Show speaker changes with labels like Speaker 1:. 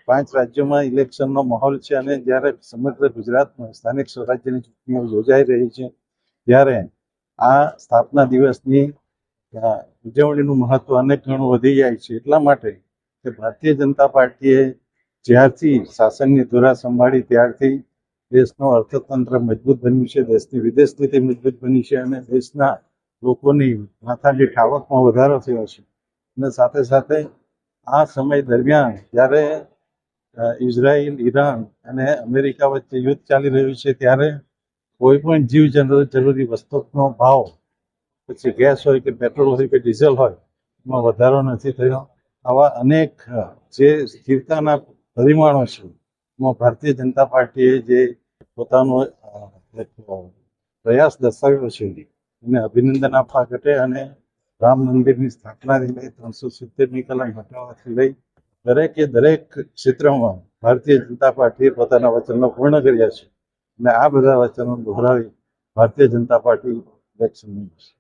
Speaker 1: 5 રાજ્યોમાં ઇલેક્શનનો માહોલ છે અને જ્યારે સમગ્ર ગુજરાતમાં સ્થાનિક સ્વરાજ્યની ચૂંટણીઓ યોજાઈ રહી છે ત્યારે આ સ્થાપના દિવસની ઉજવણીનું મહત્વ અનેક ગણું વધી જાય છે. એટલા માટે કે ભારતીય જનતા પાર્ટીએ જ્યારથી શાસનની ધુરા સંભાળી ત્યારથી દેશનું અર્થતંત્ર મજબૂત બન્યું છે, દેશની વિદેશ નીતિ મજબૂત બની છે અને દેશના લોકોની માથાદીઠ આવકમાં વધારો થયો છે. અને સાથે સાથે આ સમય દરમિયાન જ્યારે ઇઝરાયલ, ઈરાન અને અમેરિકા વચ્ચે યુદ્ધ ચાલી રહ્યું છે ત્યારે કોઈ પણ જીવ જરૂરી વસ્તુનો ભાવ, પછી ગેસ હોય કે પેટ્રોલ હોય કે ડીઝલ હોય, એમાં વધારો નથી થયો. આવા અનેક જે સ્થિરતાના પરિમાણો છે એમાં ભારતીય જનતા પાર્ટીએ જે પોતાનો પ્રયાસ દર્શાવ્યો છે એને અભિનંદન આપવા ઘટે. અને રામ મંદિરની સ્થાપનાથી લઈ 370મી કલમ હટાવવાથી લઈ દરેક ક્ષેત્રમાં ભારતીય જનતા પાર્ટીએ પોતાના વચનો પૂર્ણ કર્યા છે અને આ બધા વચનો દોહરાવી ભારતીય જનતા પાર્ટી ઇલેક્શન લડશે.